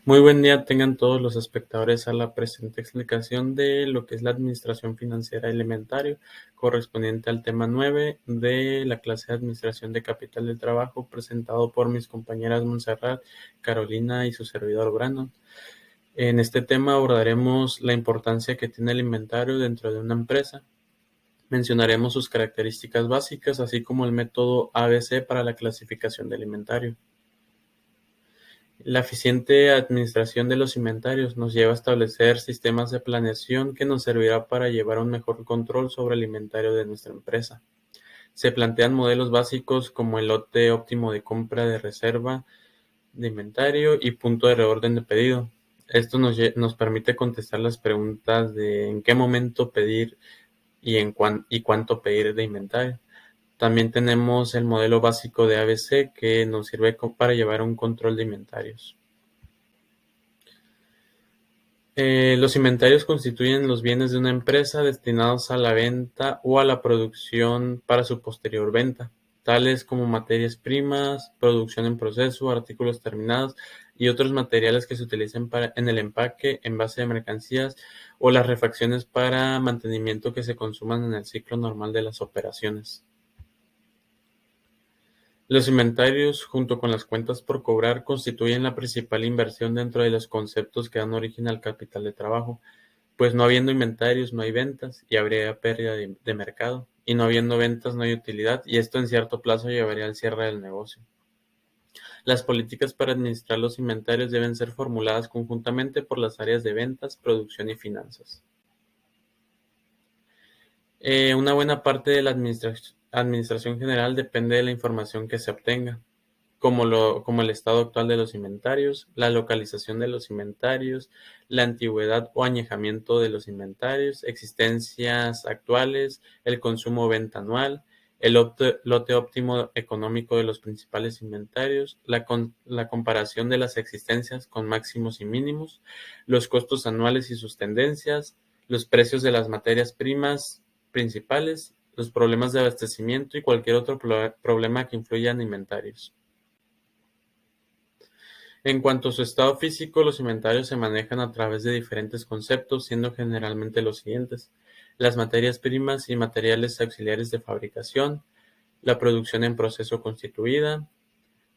Muy buen día tengan todos los espectadores a la presente explicación de lo que es la administración financiera elementario, correspondiente al tema 9 de la clase de administración de capital del trabajo, presentado por mis compañeras Montserrat, Carolina y su servidor Brandon. En este tema abordaremos la importancia que tiene el inventario dentro de una empresa. Mencionaremos sus características básicas, así como el método ABC para la clasificación del inventario. La eficiente administración de los inventarios nos lleva a establecer sistemas de planeación que nos servirá para llevar un mejor control sobre el inventario de nuestra empresa. Se plantean modelos básicos como el lote óptimo de compra de reserva de inventario y punto de reorden de pedido. Esto nos permite contestar las preguntas de en qué momento pedir y cuánto pedir de inventario. También tenemos el modelo básico de ABC que nos sirve para llevar un control de inventarios. Los inventarios constituyen los bienes de una empresa destinados a la venta o a la producción para su posterior venta, tales como materias primas, producción en proceso, artículos terminados y otros materiales que se utilicen en el empaque, envase de mercancías o las refacciones para mantenimiento que se consuman en el ciclo normal de las operaciones. Los inventarios, junto con las cuentas por cobrar, constituyen la principal inversión dentro de los conceptos que dan origen al capital de trabajo, pues no habiendo inventarios no hay ventas y habría pérdida de mercado, y no habiendo ventas no hay utilidad, y esto en cierto plazo llevaría al cierre del negocio. Las políticas para administrar los inventarios deben ser formuladas conjuntamente por las áreas de ventas, producción y finanzas. Una buena parte de la administración general depende de la información que se obtenga, como el estado actual de los inventarios, la localización de los inventarios, la antigüedad o añejamiento de los inventarios, existencias actuales, el consumo o venta anual, el lote óptimo económico de los principales inventarios, la comparación de las existencias con máximos y mínimos, los costos anuales y sus tendencias, los precios de las materias primas principales, los problemas de abastecimiento y cualquier otro problema que influya en inventarios. En cuanto a su estado físico, los inventarios se manejan a través de diferentes conceptos, siendo generalmente los siguientes: las materias primas y materiales auxiliares de fabricación, la producción en proceso constituida,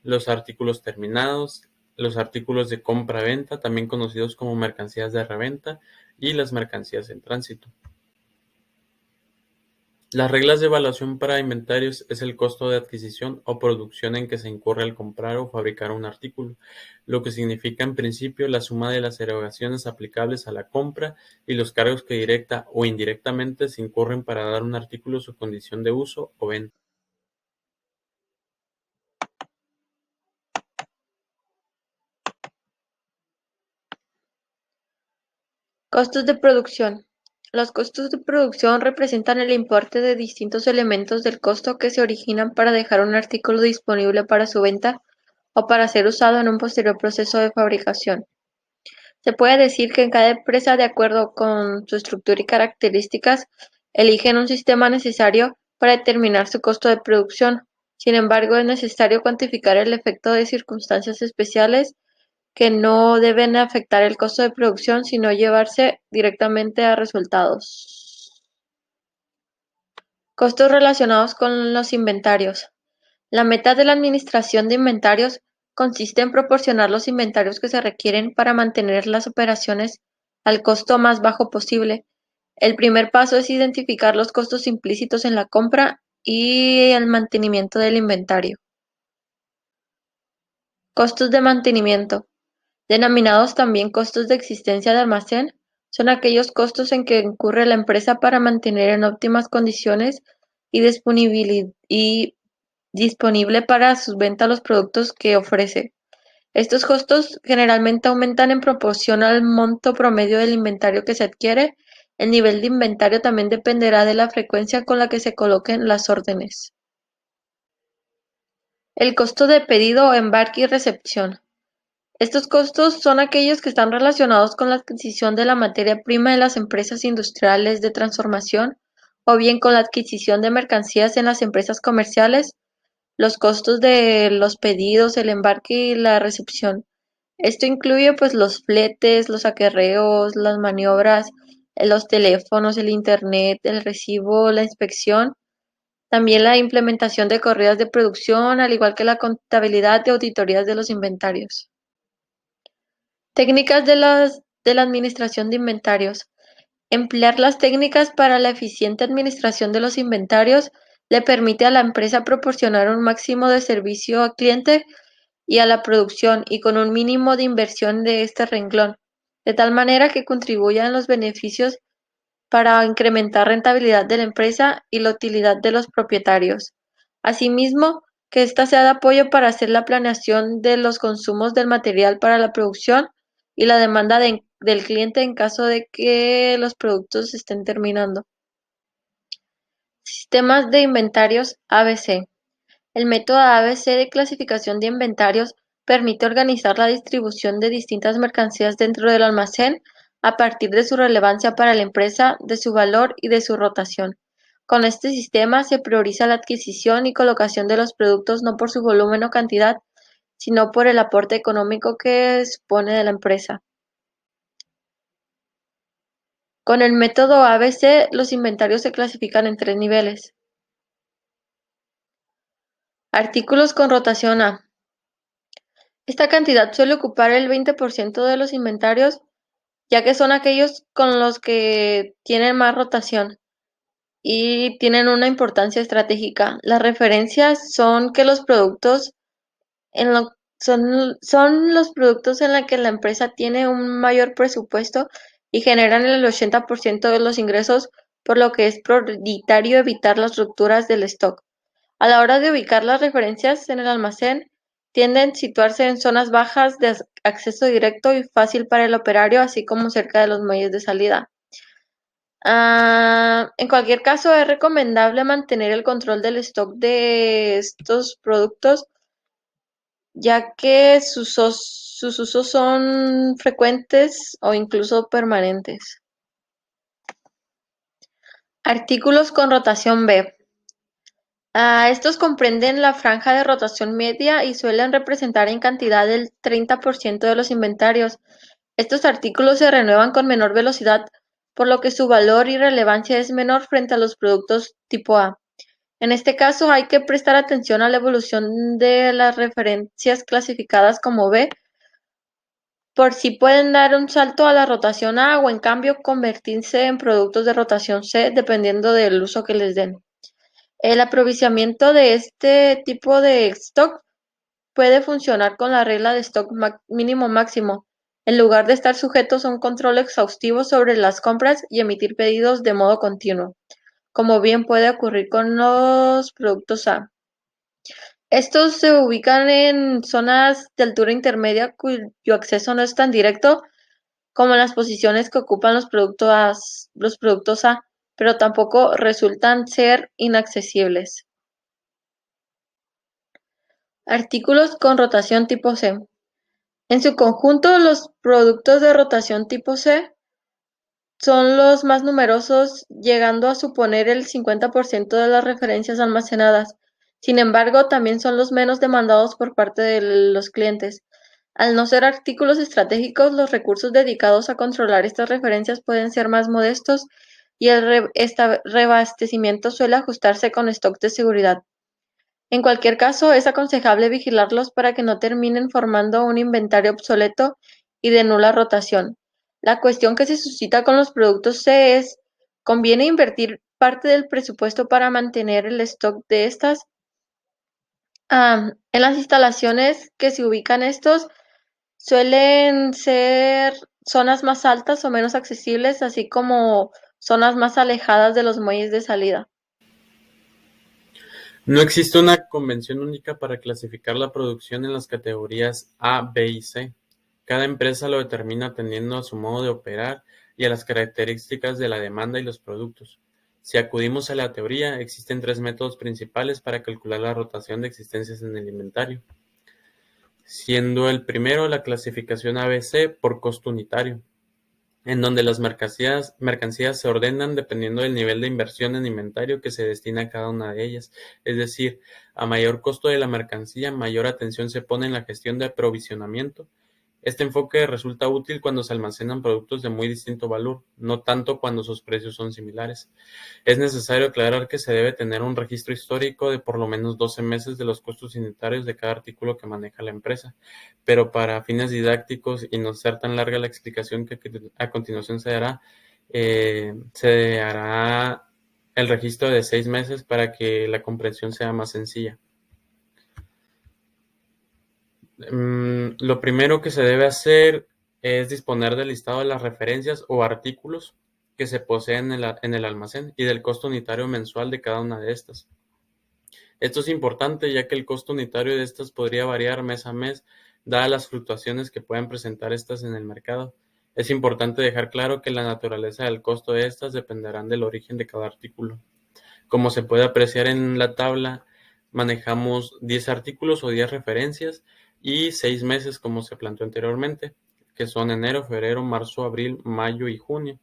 los artículos terminados, los artículos de compra-venta, también conocidos como mercancías de reventa, y las mercancías en tránsito. Las reglas de evaluación para inventarios es el costo de adquisición o producción en que se incurre al comprar o fabricar un artículo, lo que significa en principio la suma de las erogaciones aplicables a la compra y los cargos que directa o indirectamente se incurren para dar un artículo su condición de uso o venta. Costos de producción. Los costos de producción representan el importe de distintos elementos del costo que se originan para dejar un artículo disponible para su venta o para ser usado en un posterior proceso de fabricación. Se puede decir que en cada empresa, de acuerdo con su estructura y características, eligen un sistema necesario para determinar su costo de producción. Sin embargo, es necesario cuantificar el efecto de circunstancias especiales que no deben afectar el costo de producción, sino llevarse directamente a resultados. Costos relacionados con los inventarios. La meta de la administración de inventarios consiste en proporcionar los inventarios que se requieren para mantener las operaciones al costo más bajo posible. El primer paso es identificar los costos implícitos en la compra y el mantenimiento del inventario. Costos de mantenimiento, denominados también costos de existencia de almacén, son aquellos costos en que incurre la empresa para mantener en óptimas condiciones y disponible para su venta los productos que ofrece. Estos costos generalmente aumentan en proporción al monto promedio del inventario que se adquiere. El nivel de inventario también dependerá de la frecuencia con la que se coloquen las órdenes. El costo de pedido, embarque y recepción. Estos costos son aquellos que están relacionados con la adquisición de la materia prima de las empresas industriales de transformación o bien con la adquisición de mercancías en las empresas comerciales. Los costos de los pedidos, el embarque y la recepción. Esto incluye pues los fletes, los acarreos, las maniobras, los teléfonos, el internet, el recibo, la inspección, también la implementación de corridas de producción, al igual que la contabilidad y auditorías de los inventarios. Técnicas de la administración de inventarios. Emplear las técnicas para la eficiente administración de los inventarios le permite a la empresa proporcionar un máximo de servicio al cliente y a la producción y con un mínimo de inversión de este renglón, de tal manera que contribuya en los beneficios para incrementar rentabilidad de la empresa y la utilidad de los propietarios. Asimismo, que ésta sea de apoyo para hacer la planeación de los consumos del material para la producción y la demanda del cliente en caso de que los productos estén terminando. Sistemas de inventarios ABC. El método ABC de clasificación de inventarios permite organizar la distribución de distintas mercancías dentro del almacén a partir de su relevancia para la empresa, de su valor y de su rotación. Con este sistema se prioriza la adquisición y colocación de los productos no por su volumen o cantidad, sino por el aporte económico que supone de la empresa. Con el método ABC, los inventarios se clasifican en 3 niveles. Artículos con rotación A. Esta cantidad suele ocupar el 20% de los inventarios, ya que son aquellos con los que tienen más rotación y tienen una importancia estratégica. Las referencias son que los productos son los productos en los que la empresa tiene un mayor presupuesto y generan el 80% de los ingresos, por lo que es prioritario evitar las rupturas del stock. A la hora de ubicar las referencias en el almacén, tienden a situarse en zonas bajas de acceso directo y fácil para el operario, así como cerca de los muelles de salida. En cualquier caso, es recomendable mantener el control del stock de estos productos, ya que sus usos son frecuentes o incluso permanentes. Artículos con rotación B. Estos comprenden la franja de rotación media y suelen representar en cantidad el 30% de los inventarios. Estos artículos se renuevan con menor velocidad, por lo que su valor y relevancia es menor frente a los productos tipo A. En este caso, hay que prestar atención a la evolución de las referencias clasificadas como B, por si pueden dar un salto a la rotación A o en cambio convertirse en productos de rotación C, dependiendo del uso que les den. El aprovisionamiento de este tipo de stock puede funcionar con la regla de stock mínimo máximo, en lugar de estar sujetos a un control exhaustivo sobre las compras y emitir pedidos de modo continuo, como bien puede ocurrir con los productos A. Estos se ubican en zonas de altura intermedia cuyo acceso no es tan directo como las posiciones que ocupan los productos A, pero tampoco resultan ser inaccesibles. Artículos con rotación tipo C. En su conjunto, los productos de rotación tipo C son los más numerosos, llegando a suponer el 50% de las referencias almacenadas. Sin embargo, también son los menos demandados por parte de los clientes. Al no ser artículos estratégicos, los recursos dedicados a controlar estas referencias pueden ser más modestos y el reabastecimiento suele ajustarse con stocks de seguridad. En cualquier caso, es aconsejable vigilarlos para que no terminen formando un inventario obsoleto y de nula rotación. La cuestión que se suscita con los productos C es, ¿conviene invertir parte del presupuesto para mantener el stock de estas? En las instalaciones que se ubican estos, suelen ser zonas más altas o menos accesibles, así como zonas más alejadas de los muelles de salida. No existe una convención única para clasificar la producción en las categorías A, B y C. Cada empresa lo determina atendiendo a su modo de operar y a las características de la demanda y los productos. Si acudimos a la teoría, existen 3 métodos principales para calcular la rotación de existencias en el inventario, siendo el primero la clasificación ABC por costo unitario, en donde las mercancías se ordenan dependiendo del nivel de inversión en inventario que se destina a cada una de ellas. Es decir, a mayor costo de la mercancía, mayor atención se pone en la gestión de aprovisionamiento Este enfoque resulta útil cuando se almacenan productos de muy distinto valor, no tanto cuando sus precios son similares. Es necesario aclarar que se debe tener un registro histórico de por lo menos 12 meses de los costos unitarios de cada artículo que maneja la empresa, pero para fines didácticos y no ser tan larga la explicación que a continuación se hará el registro de 6 meses para que la comprensión sea más sencilla. Lo primero que se debe hacer es disponer del listado de las referencias o artículos que se poseen en el almacén y del costo unitario mensual de cada una de estas. Esto es importante ya que el costo unitario de estas podría variar mes a mes, dadas las fluctuaciones que pueden presentar estas en el mercado. Es importante dejar claro que la naturaleza del costo de estas dependerán del origen de cada artículo. Como se puede apreciar en la tabla, manejamos 10 artículos o 10 referencias y 6 meses como se planteó anteriormente, que son enero, febrero, marzo, abril, mayo y junio,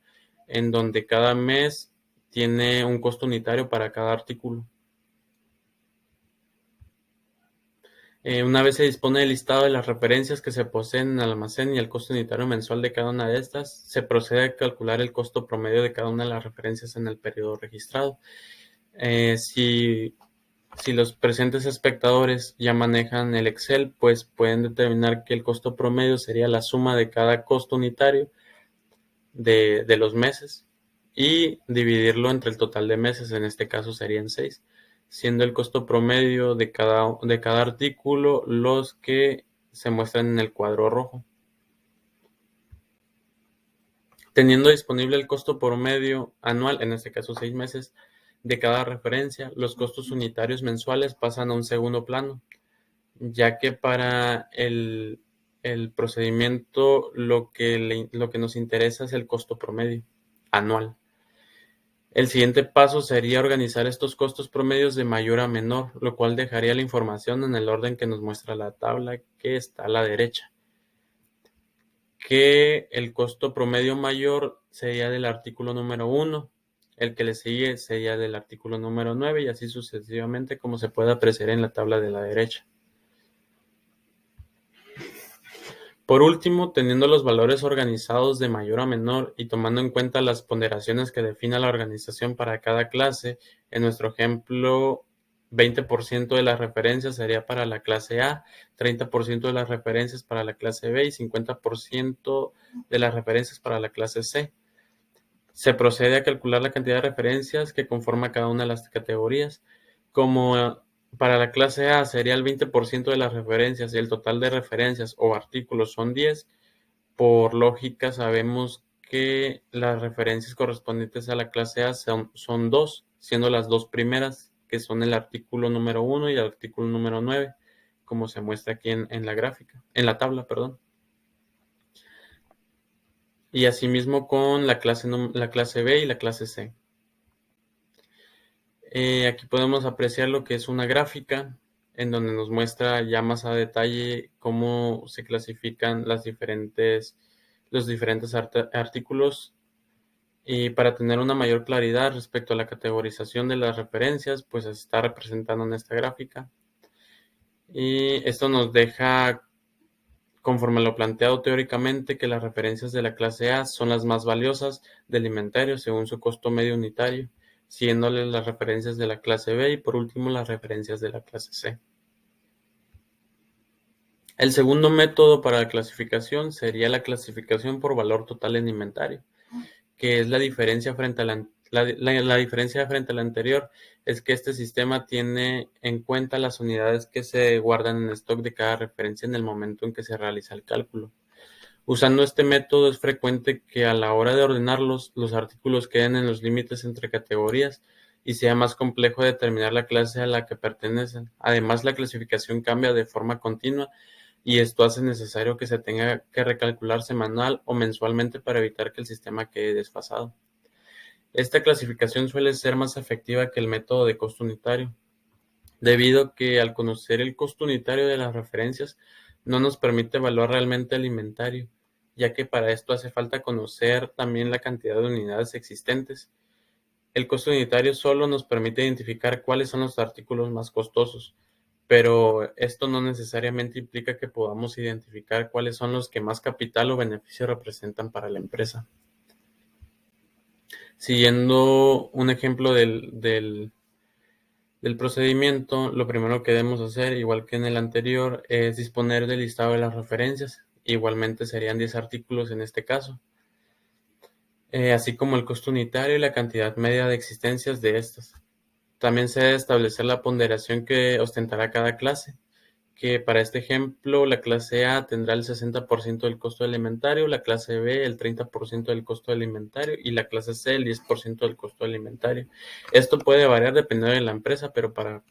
en donde cada mes tiene un costo unitario para cada artículo. Una vez se dispone del listado de las referencias que se poseen en el almacén y el costo unitario mensual de cada una de estas, se procede a calcular el costo promedio de cada una de las referencias en el periodo registrado. Si los presentes espectadores ya manejan el Excel, pues pueden determinar que el costo promedio sería la suma de cada costo unitario de los meses y dividirlo entre el total de meses, en este caso serían 6, siendo el costo promedio de cada artículo los que se muestran en el cuadro rojo. Teniendo disponible el costo promedio anual, en este caso 6 meses, de cada referencia, los costos unitarios mensuales pasan a un segundo plano, ya que para el procedimiento lo que nos interesa es el costo promedio anual. El siguiente paso sería organizar estos costos promedios de mayor a menor, lo cual dejaría la información en el orden que nos muestra la tabla que está a la derecha, que el costo promedio mayor sería del artículo número 1, el que le sigue sería del artículo número 9 y así sucesivamente, como se puede apreciar en la tabla de la derecha. Por último, teniendo los valores organizados de mayor a menor y tomando en cuenta las ponderaciones que define la organización para cada clase, en nuestro ejemplo, 20% de las referencias sería para la clase A, 30% de las referencias para la clase B y 50% de las referencias para la clase C. Se procede a calcular la cantidad de referencias que conforma cada una de las categorías. Como para la clase A sería el 20% de las referencias y el total de referencias o artículos son 10, por lógica sabemos que las referencias correspondientes a la clase A son 2, siendo las dos primeras, que son el artículo número 1 y el artículo número 9, como se muestra aquí en la gráfica, en la tabla, perdón. Y asimismo con la clase B y la clase C. Aquí podemos apreciar lo que es una gráfica en donde nos muestra ya más a detalle cómo se clasifican los diferentes artículos, y para tener una mayor claridad respecto a la categorización de las referencias, pues se está representando en esta gráfica. Y esto nos deja, conforme lo planteado teóricamente, que las referencias de la clase A son las más valiosas del inventario según su costo medio unitario, siguiéndole las referencias de la clase B y por último las referencias de la clase C. El segundo método para la clasificación sería la clasificación por valor total en inventario, que es la diferencia frente a la diferencia frente a la anterior, es que este sistema tiene en cuenta las unidades que se guardan en stock de cada referencia en el momento en que se realiza el cálculo. Usando este método es frecuente que a la hora de ordenarlos, los artículos queden en los límites entre categorías y sea más complejo determinar la clase a la que pertenecen. Además, la clasificación cambia de forma continua y esto hace necesario que se tenga que recalcular semanal o mensualmente para evitar que el sistema quede desfasado. Esta clasificación suele ser más efectiva que el método de costo unitario, debido a que al conocer el costo unitario de las referencias no nos permite evaluar realmente el inventario, ya que para esto hace falta conocer también la cantidad de unidades existentes. El costo unitario solo nos permite identificar cuáles son los artículos más costosos, pero esto no necesariamente implica que podamos identificar cuáles son los que más capital o beneficio representan para la empresa. Siguiendo un ejemplo del procedimiento, lo primero que debemos hacer, igual que en el anterior, es disponer del listado de las referencias. Igualmente serían 10 artículos en este caso, así como el costo unitario y la cantidad media de existencias de estas. También se debe establecer la ponderación que ostentará cada clase, que para este ejemplo la clase A tendrá el 60% del costo alimentario, la clase B el 30% del costo alimentario y la clase C el 10% del costo alimentario. Esto puede variar dependiendo de la empresa, pero para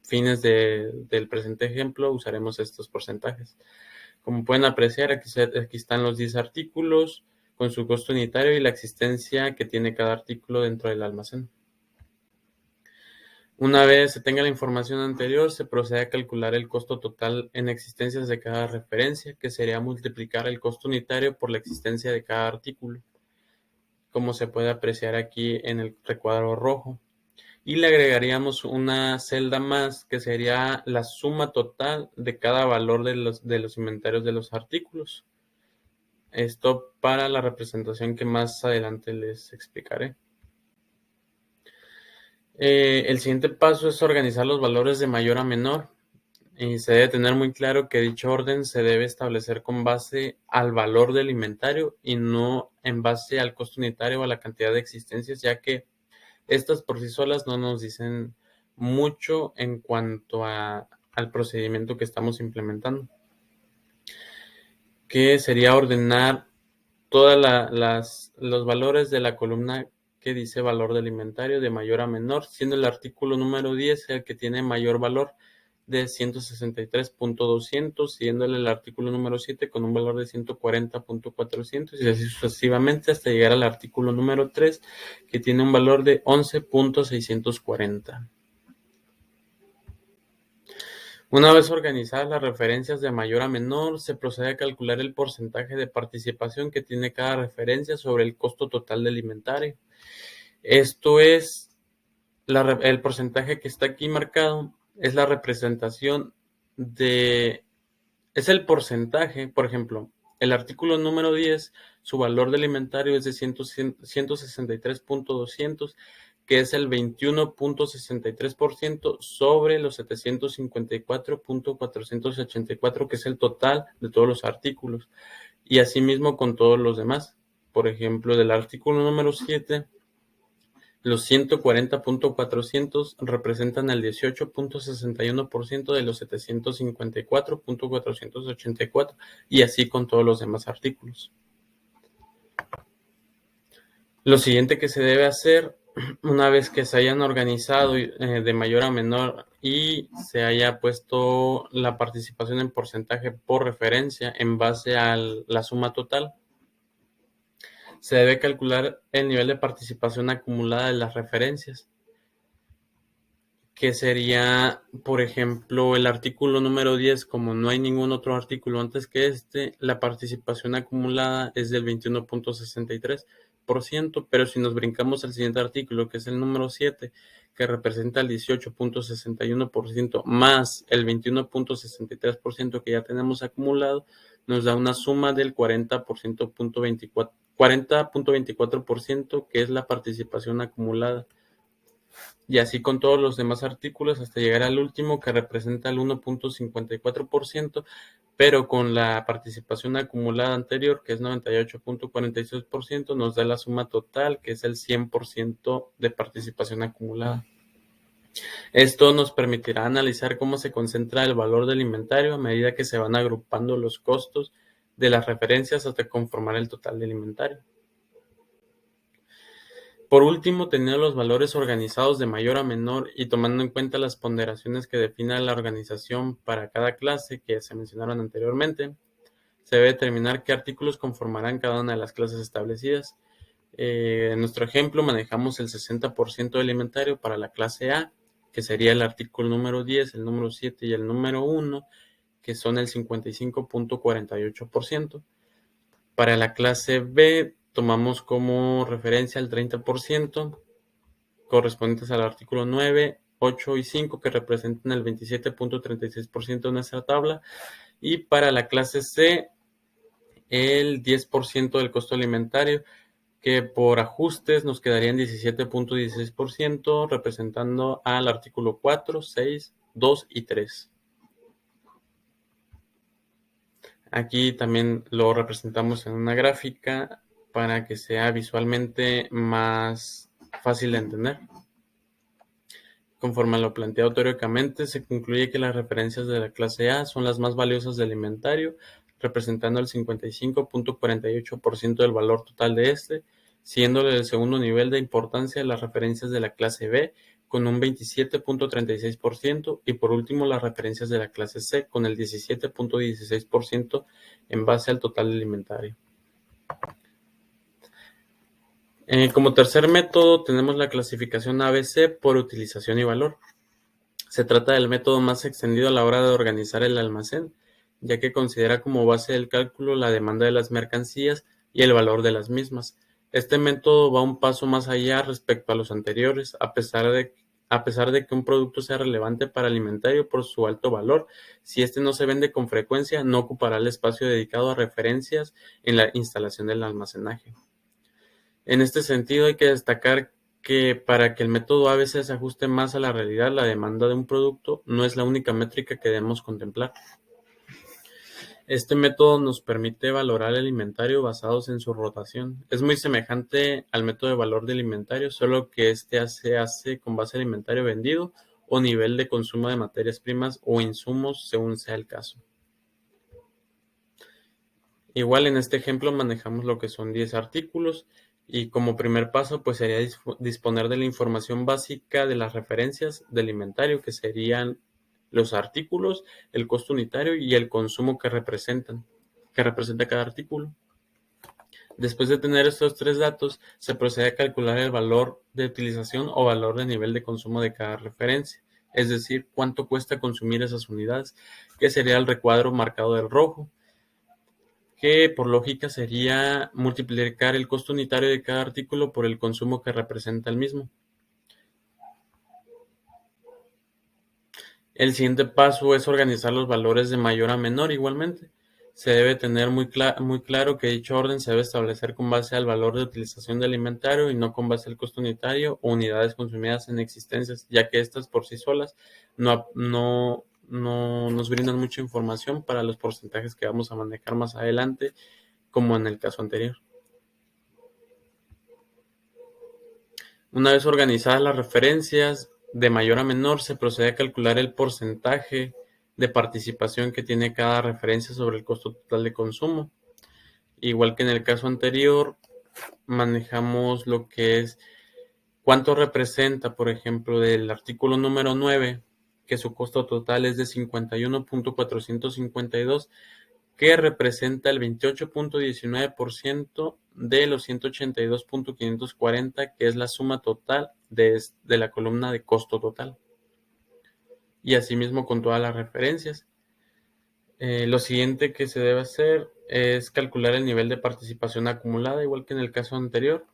fines del presente ejemplo usaremos estos porcentajes. Como pueden apreciar, aquí están los 10 artículos con su costo unitario y la existencia que tiene cada artículo dentro del almacén. Una vez se tenga la información anterior, se procede a calcular el costo total en existencias de cada referencia, que sería multiplicar el costo unitario por la existencia de cada artículo, como se puede apreciar aquí en el recuadro rojo. Y le agregaríamos una celda más, que sería la suma total de cada valor de los inventarios de los artículos. Esto para la representación que más adelante les explicaré. El siguiente paso es organizar los valores de mayor a menor. Y se debe tener muy claro que dicho orden se debe establecer con base al valor del inventario y no en base al costo unitario o a la cantidad de existencias, ya que estas por sí solas no nos dicen mucho en cuanto al procedimiento que estamos implementando, que sería ordenar todos los valores de la columna que dice valor del inventario de mayor a menor, siendo el artículo número 10 el que tiene mayor valor de 163.200, siguiéndole el artículo número 7 con un valor de 140.400 y así sucesivamente hasta llegar al artículo número 3 que tiene un valor de 11.640. Una vez organizadas las referencias de mayor a menor, se procede a calcular el porcentaje de participación que tiene cada referencia sobre el costo total del inventario. Esto es, el porcentaje que está aquí marcado, es la representación es el porcentaje, por ejemplo, el artículo número 10, su valor del inventario es de 163.200, que es el 21.63% sobre los 754.484, que es el total de todos los artículos. Y asimismo con todos los demás. Por ejemplo, del artículo número 7, los 140.400 representan el 18.61% de los 754.484 y así con todos los demás artículos. Lo siguiente que se debe hacer, una vez que se hayan organizado de mayor a menor y se haya puesto la participación en porcentaje por referencia en base a la suma total, se debe calcular el nivel de participación acumulada de las referencias, que sería, por ejemplo, el artículo número 10, como no hay ningún otro artículo antes que la participación acumulada es del 21.63%, pero si nos brincamos al siguiente artículo, que es el número 7, que representa el 18.61% más el 21.63% que ya tenemos acumulado, nos da una suma del 40.24%, que es la participación acumulada. Y así con todos los demás artículos hasta llegar al último, que representa el 1.54%, pero con la participación acumulada anterior, que es 98.46%, nos da la suma total, que es el 100% de participación acumulada. Esto nos permitirá analizar cómo se concentra el valor del inventario a medida que se van agrupando los costos de las referencias hasta conformar el total del inventario. Por último, teniendo los valores organizados de mayor a menor y tomando en cuenta las ponderaciones que defina la organización para cada clase que se mencionaron anteriormente, se debe determinar qué artículos conformarán cada una de las clases establecidas. En nuestro ejemplo manejamos el 60% del inventario para la clase A, que sería el artículo número 10, el número 7 y el número 1, que son el 55.48%. Para la clase B tomamos como referencia el 30% correspondientes al artículo 9 8 y 5, que representan el 27.36% de nuestra tabla. Y para la clase C, el 10% del costo alimentario, que por ajustes nos quedaría en 17.16%, representando al artículo 4, 6, 2 y 3. Aquí también lo representamos en una gráfica para que sea visualmente más fácil de entender. Conforme a lo planteado teóricamente, se concluye que las referencias de la clase A son las más valiosas del inventario, representando el 55.48% del valor total de este, siendo el segundo nivel de importancia las referencias de la clase B con un 27.36% y por último las referencias de la clase C con el 17.16% en base al total del inventario. Como tercer método tenemos la clasificación ABC por utilización y valor. Se trata del método más extendido a la hora de organizar el almacén, ya que considera como base del cálculo la demanda de las mercancías y el valor de las mismas. Este método va un paso más allá respecto a los anteriores, a pesar de que un producto sea relevante para el inventario por su alto valor, si este no se vende con frecuencia, no ocupará el espacio dedicado a referencias en la instalación del almacenaje. En este sentido, hay que destacar que para que el método ABC se ajuste más a la realidad, la demanda de un producto no es la única métrica que debemos contemplar. Este método nos permite valorar el inventario basados en su rotación. Es muy semejante al método de valor del inventario, solo que este se hace con base al inventario vendido o nivel de consumo de materias primas o insumos, según sea el caso. Igual en este ejemplo manejamos lo que son 10 artículos y como primer paso pues sería disponer de la información básica de las referencias del inventario, que serían los artículos, el costo unitario y el consumo que representa cada artículo. Después de tener estos tres datos, se procede a calcular el valor de utilización o valor de nivel de consumo de cada referencia, es decir, cuánto cuesta consumir esas unidades, que sería el recuadro marcado del rojo, que por lógica sería multiplicar el costo unitario de cada artículo por el consumo que representa el mismo. El siguiente paso es organizar los valores de mayor a menor igualmente. Se debe tener muy claro que dicho orden se debe establecer con base al valor de utilización del inventario y no con base al costo unitario o unidades consumidas en existencias, ya que estas por sí solas no nos brindan mucha información para los porcentajes que vamos a manejar más adelante, como en el caso anterior. Una vez organizadas las referencias, de mayor a menor se procede a calcular el porcentaje de participación que tiene cada referencia sobre el costo total de consumo. Igual que en el caso anterior, manejamos lo que es cuánto representa, por ejemplo, del artículo número 9, que su costo total es de 51.452, que representa el 28.19% de los 182.540, que es la suma total de la columna de costo total. Y asimismo con todas las referencias. Lo siguiente que se debe hacer es calcular el nivel de participación acumulada, igual que en el caso anterior.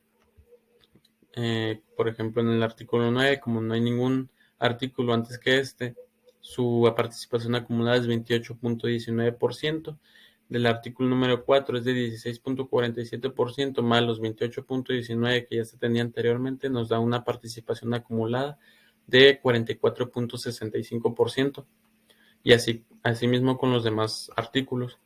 Por ejemplo, en el artículo 9, como no hay ningún artículo antes que este, su participación acumulada es 28.19%. Del artículo número 4 es de 16.47% más los 28.19 que ya se tenía anteriormente, nos da una participación acumulada de 44.65%. Y asimismo con los demás artículos.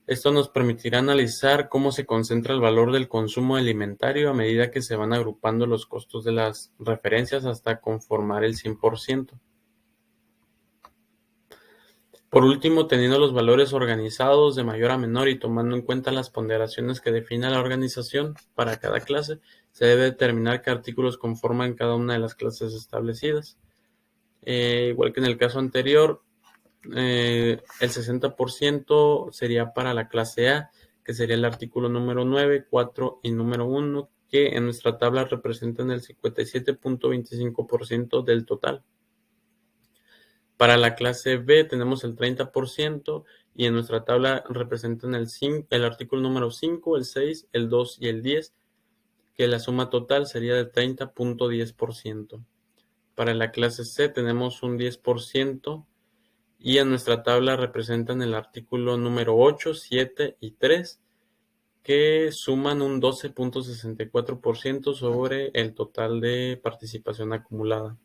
Esto nos permitirá analizar cómo se concentra el valor del consumo alimentario a medida que se van agrupando los costos de las referencias hasta conformar el 100%. Por último, teniendo los valores organizados de mayor a menor y tomando en cuenta las ponderaciones que define la organización para cada clase, se debe determinar qué artículos conforman cada una de las clases establecidas. Igual que en el caso anterior, el 60% sería para la clase A, que sería el artículo número 9, 4 y número 1, que en nuestra tabla representan el 57.25% del total. Para la clase B tenemos el 30% y en nuestra tabla representan el artículo número 5, el 6, el 2 y el 10, que la suma total sería de 30.10%. Para la clase C tenemos un 10% y en nuestra tabla representan el artículo número 8, 7 y 3, que suman un 12.64% sobre el total de participación acumulada.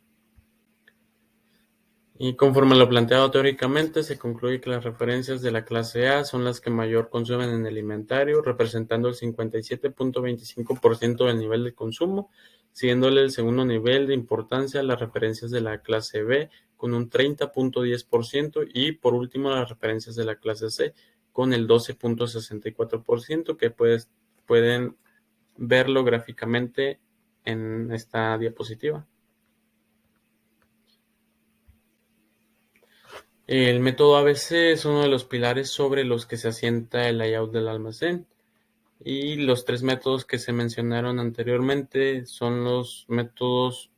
Y conforme a lo planteado teóricamente, se concluye que las referencias de la clase A son las que mayor consumen en el inventario, representando el 57.25% del nivel de consumo, siguiéndole el segundo nivel de importancia las referencias de la clase B con un 30.10% y por último las referencias de la clase C con el 12.64%, que pueden verlo gráficamente en esta diapositiva. El método ABC es uno de los pilares sobre los que se asienta el layout del almacén, y los tres métodos que se mencionaron anteriormente son los métodos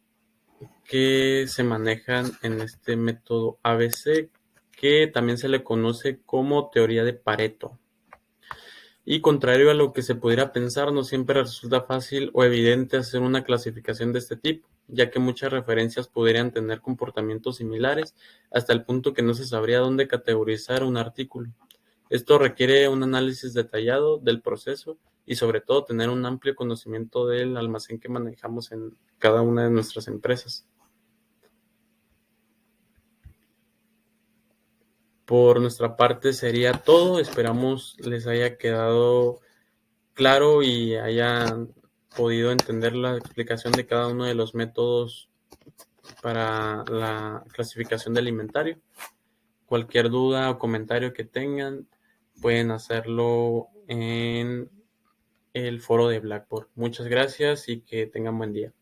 que se manejan en este método ABC, que también se le conoce como teoría de Pareto. Y contrario a lo que se pudiera pensar, no siempre resulta fácil o evidente hacer una clasificación de este tipo, ya que muchas referencias podrían tener comportamientos similares hasta el punto que no se sabría dónde categorizar un artículo. Esto requiere un análisis detallado del proceso y sobre todo tener un amplio conocimiento del almacén que manejamos en cada una de nuestras empresas. Por nuestra parte sería todo. Esperamos les haya quedado claro y hayan podido entender la explicación de cada uno de los métodos para la clasificación del inventario. Cualquier duda o comentario que tengan, pueden hacerlo en el foro de Blackboard. Muchas gracias y que tengan buen día.